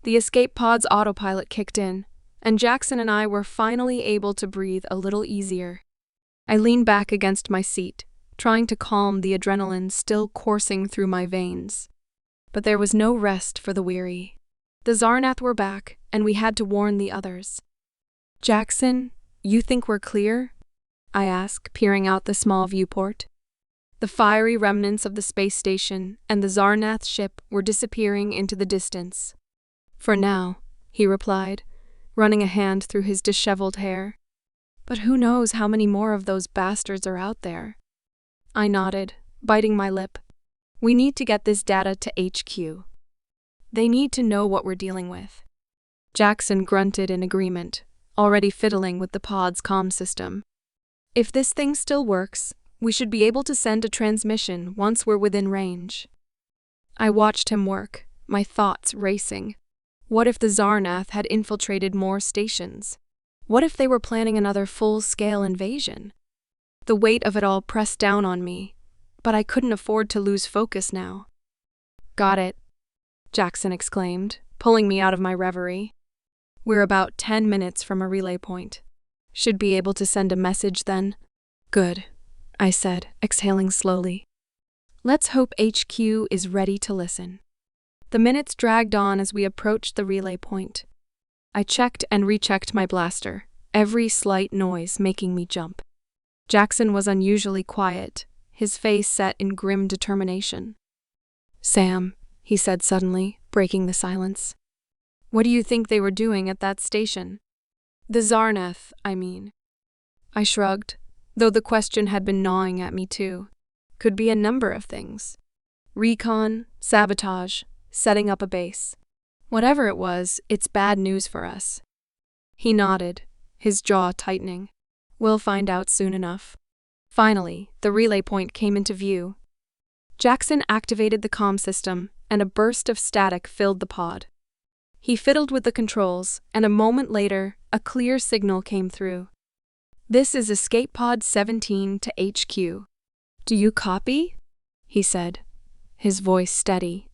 The escape pod's autopilot kicked in, and Jackson and I were finally able to breathe a little easier. I leaned back against my seat, trying to calm the adrenaline still coursing through my veins. But there was no rest for the weary. The Zarnath were back, and we had to warn the others. "Jackson, you think we're clear?" I asked, peering out the small viewport. The fiery remnants of the space station and the Zarnath ship were disappearing into the distance. "For now," he replied, running a hand through his disheveled hair. "But who knows how many more of those bastards are out there?" I nodded, biting my lip. "We need to get this data to HQ. They need to know what we're dealing with." Jackson grunted in agreement, already fiddling with the pod's comm system. "If this thing still works, we should be able to send a transmission once we're within range." I watched him work, my thoughts racing. What if the Zarnath had infiltrated more stations? What if they were planning another full-scale invasion? The weight of it all pressed down on me, but I couldn't afford to lose focus now. "Got it," Jackson exclaimed, pulling me out of my reverie. "We're about 10 minutes from a relay point. Should be able to send a message then." "Good," I said, exhaling slowly. "Let's hope HQ is ready to listen." The minutes dragged on as we approached the relay point. I checked and rechecked my blaster, every slight noise making me jump. Jackson was unusually quiet, his face set in grim determination. "Sam," he said suddenly, breaking the silence. "What do you think they were doing at that station? The Zarnath, I mean." I shrugged, though the question had been gnawing at me too. Could be a number of things. Recon, sabotage, setting up a base. Whatever it was, it's bad news for us. He nodded, his jaw tightening. "We'll find out soon enough." Finally, the relay point came into view. Jackson activated the comm system, and a burst of static filled the pod. He fiddled with the controls, and a moment later, a clear signal came through. "This is Escape Pod 17 to HQ. Do you copy?" he said, his voice steady.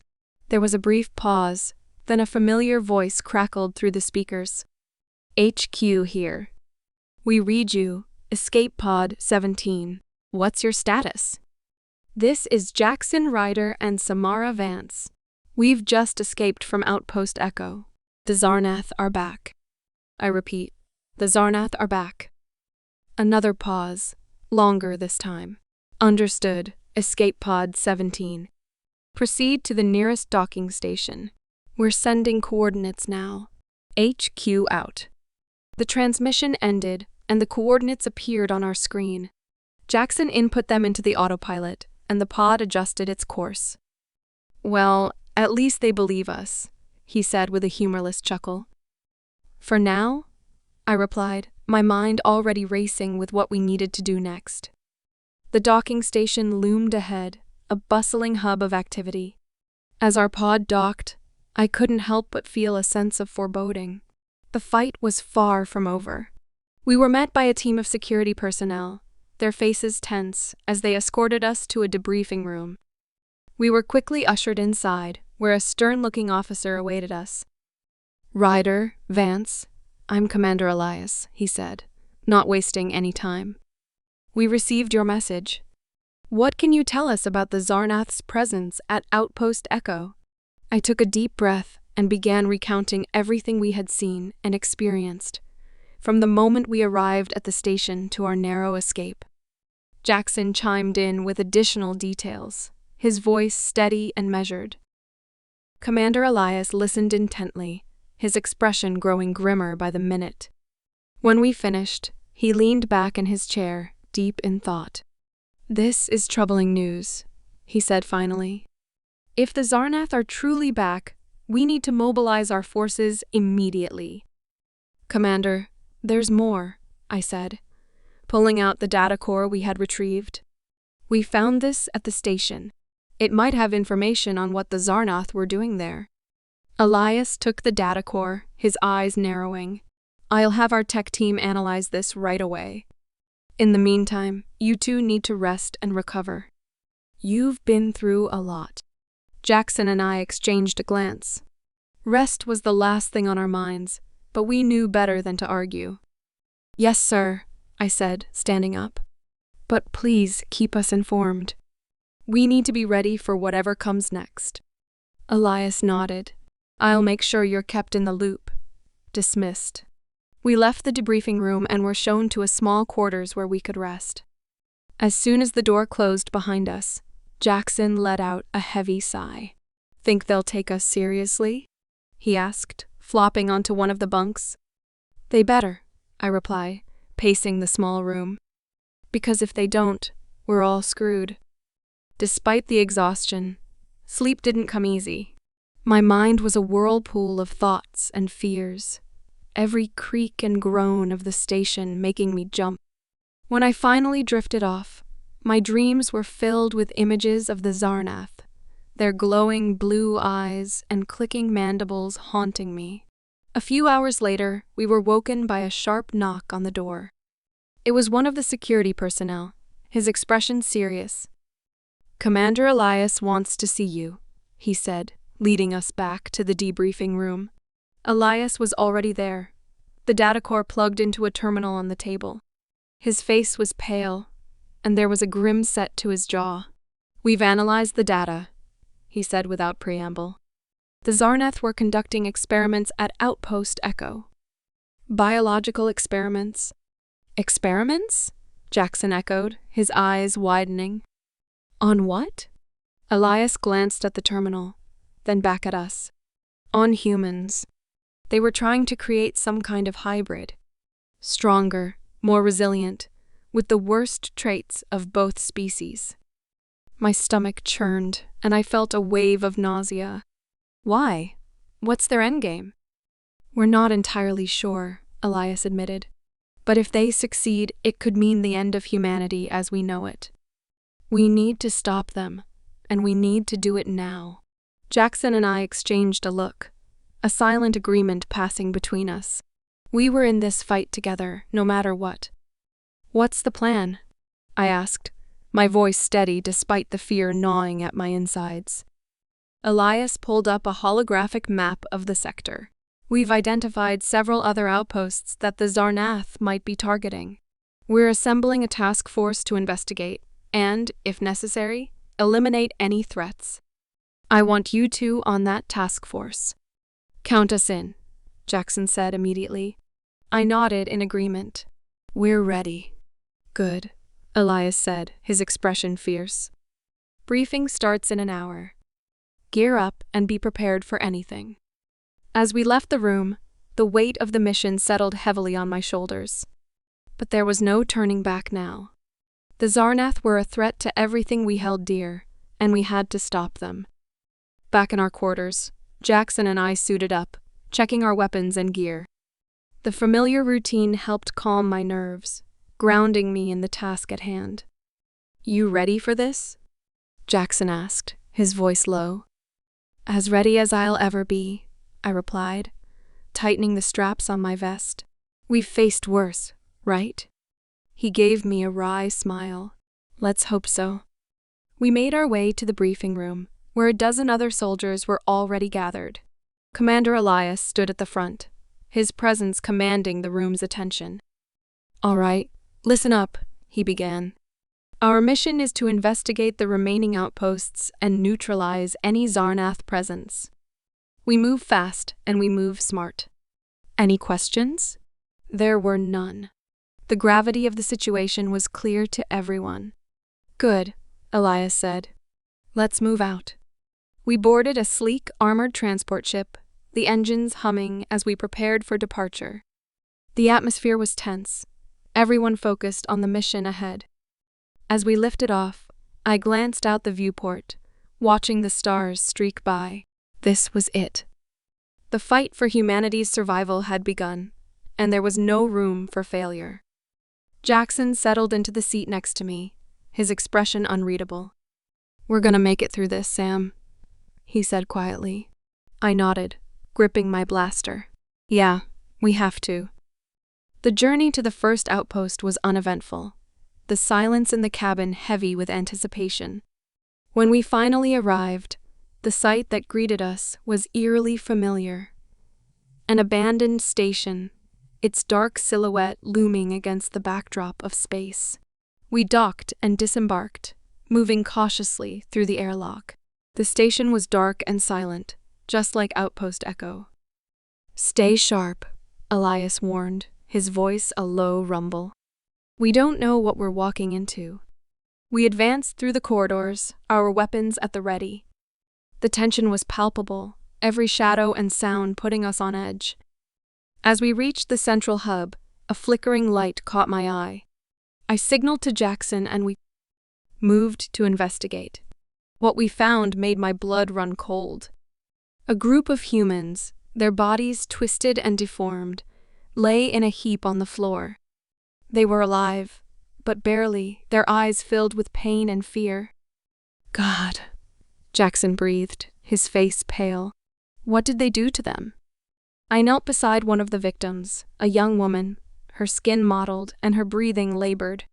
There was a brief pause, then a familiar voice crackled through the speakers. "HQ here. We read you, Escape Pod 17. What's your status? This is Jackson, Ryder, and Samara Vance. We've just escaped from Outpost Echo. The Zarnath are back." I repeat, the Zarnath are back. Another pause, longer this time. "Understood, Escape Pod 17. Proceed to the nearest docking station. We're sending coordinates now. HQ out." The transmission ended, and the coordinates appeared on our screen. Jackson input them into the autopilot, and the pod adjusted its course. "Well, at least they believe us," he said with a humorless chuckle. "For now?" I replied, my mind already racing with what we needed to do next. The docking station loomed ahead, a bustling hub of activity. As our pod docked, I couldn't help but feel a sense of foreboding. The fight was far from over. We were met by a team of security personnel, their faces tense as they escorted us to a debriefing room. We were quickly ushered inside, where a stern-looking officer awaited us. "Ryder, Vance, I'm Commander Elias," he said, not wasting any time. "We received your message. What can you tell us about the Zarnath's presence at Outpost Echo?" I took a deep breath and began recounting everything we had seen and experienced, from the moment we arrived at the station to our narrow escape. Jackson chimed in with additional details, his voice steady and measured. Commander Elias listened intently, his expression growing grimmer by the minute. When we finished, he leaned back in his chair, deep in thought. "This is troubling news," he said finally. "If the Zarnath are truly back, we need to mobilize our forces immediately." "Commander, there's more," I said, pulling out the data core we had retrieved. "We found this at the station. It might have information on what the Zarnath were doing there." Elias took the data core, his eyes narrowing. "I'll have our tech team analyze this right away. In the meantime, you two need to rest and recover. You've been through a lot." Jackson and I exchanged a glance. Rest was the last thing on our minds, but we knew better than to argue. "Yes, sir," I said, standing up. "But please keep us informed. We need to be ready for whatever comes next." Elias nodded. "I'll make sure you're kept in the loop." Dismissed. We left the debriefing room and were shown to a small quarters where we could rest. As soon as the door closed behind us, Jackson let out a heavy sigh. "Think they'll take us seriously?" he asked, flopping onto one of the bunks. "They better," I reply, pacing the small room. "Because if they don't, we're all screwed." Despite the exhaustion, sleep didn't come easy. My mind was a whirlpool of thoughts and fears, every creak and groan of the station making me jump. When I finally drifted off, my dreams were filled with images of the Zarnath, their glowing blue eyes and clicking mandibles haunting me. A few hours later, we were woken by a sharp knock on the door. It was one of the security personnel, his expression serious. "Commander Elias wants to see you," he said, leading us back to the debriefing room. Elias was already there, the data core plugged into a terminal on the table. His face was pale, and there was a grim set to his jaw. "We've analyzed the data," he said without preamble. "The Zarnath were conducting experiments at Outpost Echo." "Biological experiments?" "Experiments?" Jackson echoed, his eyes widening. "On what?" Elias glanced at the terminal, then back at us. "On humans. They were trying to create some kind of hybrid. Stronger, more resilient, with the worst traits of both species." My stomach churned, and I felt a wave of nausea. "Why? What's their endgame?" "We're not entirely sure," Elias admitted. "But if they succeed, it could mean the end of humanity as we know it. We need to stop them, and we need to do it now." Jackson and I exchanged a look, a silent agreement passing between us. We were in this fight together, no matter what. "What's the plan?" I asked, my voice steady despite the fear gnawing at my insides. Elias pulled up a holographic map of the sector. "We've identified several other outposts that the Zarnath might be targeting. We're assembling a task force to investigate and, if necessary, eliminate any threats. I want you two on that task force." "Count us in," Jackson said immediately. I nodded in agreement. "We're ready." "Good," Elias said, his expression fierce. "Briefing starts in an hour. Gear up and be prepared for anything." As we left the room, the weight of the mission settled heavily on my shoulders. But there was no turning back now. The Zarnath were a threat to everything we held dear, and we had to stop them. Back in our quarters, Jackson and I suited up, checking our weapons and gear. The familiar routine helped calm my nerves, grounding me in the task at hand. "You ready for this?" Jackson asked, his voice low. "As ready as I'll ever be," I replied, tightening the straps on my vest. "We've faced worse, right?" He gave me a wry smile. "Let's hope so." We made our way to the briefing room, where a dozen other soldiers were already gathered. Commander Elias stood at the front, his presence commanding the room's attention. "All right, listen up," he began. "Our mission is to investigate the remaining outposts and neutralize any Zarnath presence. We move fast and we move smart. Any questions?" There were none. The gravity of the situation was clear to everyone. "Good," Elias said. "Let's move out." We boarded a sleek, armored transport ship, the engines humming as we prepared for departure. The atmosphere was tense, everyone focused on the mission ahead. As we lifted off, I glanced out the viewport, watching the stars streak by. This was it. The fight for humanity's survival had begun, and there was no room for failure. Jackson settled into the seat next to me, his expression unreadable. "We're gonna make it through this, Sam," he said quietly. I nodded, gripping my blaster. "Yeah, we have to." The journey to the first outpost was uneventful, the silence in the cabin heavy with anticipation. When we finally arrived, The sight that greeted us was eerily familiar. An abandoned station, its dark silhouette looming against the backdrop of space. We docked and disembarked, moving cautiously through the airlock. The station was dark and silent, just like Outpost Echo. "Stay sharp," Elias warned, his voice a low rumble. "We don't know what we're walking into." We advanced through the corridors, our weapons at the ready. The tension was palpable, every shadow and sound putting us on edge. As we reached the central hub, a flickering light caught my eye. I signaled to Jackson and we moved to investigate. What we found made my blood run cold. A group of humans, their bodies twisted and deformed, lay in a heap on the floor. They were alive, but barely, their eyes filled with pain and fear. "God," Jackson breathed, his face pale. "What did they do to them?" I knelt beside one of the victims, a young woman, her skin mottled and her breathing labored.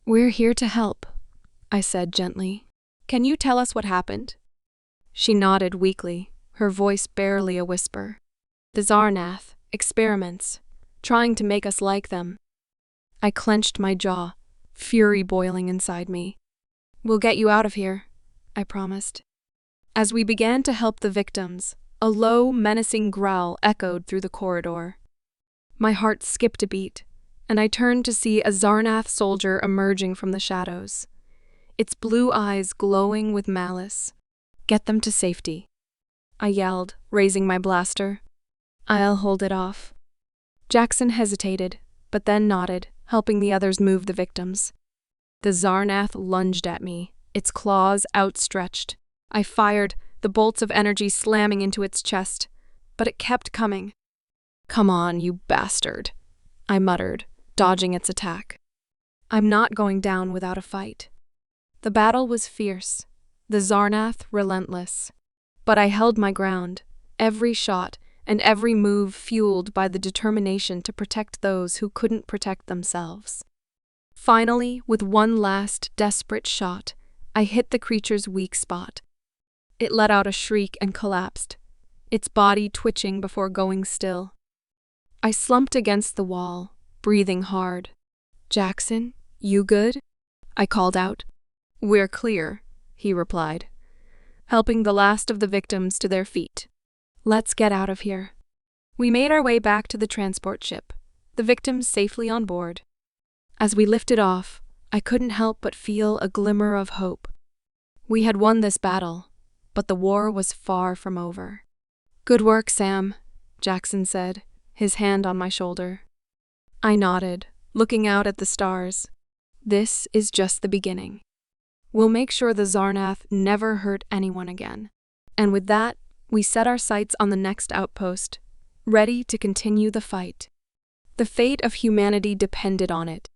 "We're here to help," I said gently. "Can you tell us what happened?" She nodded weakly, her voice barely a whisper. "The Zarnath, experiments, trying to make us like them." I clenched my jaw, fury boiling inside me. "We'll get you out of here," I promised. As we began to help the victims, a low, menacing growl echoed through the corridor. My heart skipped a beat, and I turned to see a Zarnath soldier emerging from the shadows, its blue eyes glowing with malice. "Get them to safety," I yelled, raising my blaster. "I'll hold it off." Jackson hesitated, but then nodded, helping the others move the victims. The Zarnath lunged at me, its claws outstretched. I fired, the bolts of energy slamming into its chest, but it kept coming. "Come on, you bastard," I muttered, dodging its attack. "I'm not going down without a fight." The battle was fierce, the Zarnath relentless. But I held my ground, every shot and every move fueled by the determination to protect those who couldn't protect themselves. Finally, with one last desperate shot, I hit the creature's weak spot. It let out a shriek and collapsed, its body twitching before going still. I slumped against the wall, breathing hard. "Jackson, you good?" I called out. "We're clear," he replied, helping the last of the victims to their feet. "Let's get out of here." We made our way back to the transport ship, the victims safely on board. As we lifted off, I couldn't help but feel a glimmer of hope. We had won this battle, but the war was far from over. "Good work, Sam," Jackson said, his hand on my shoulder. I nodded, looking out at the stars. This is just the beginning. We'll make sure the Zarnath never hurt anyone again. And with that, we set our sights on the next outpost, ready to continue the fight. The fate of humanity depended on it,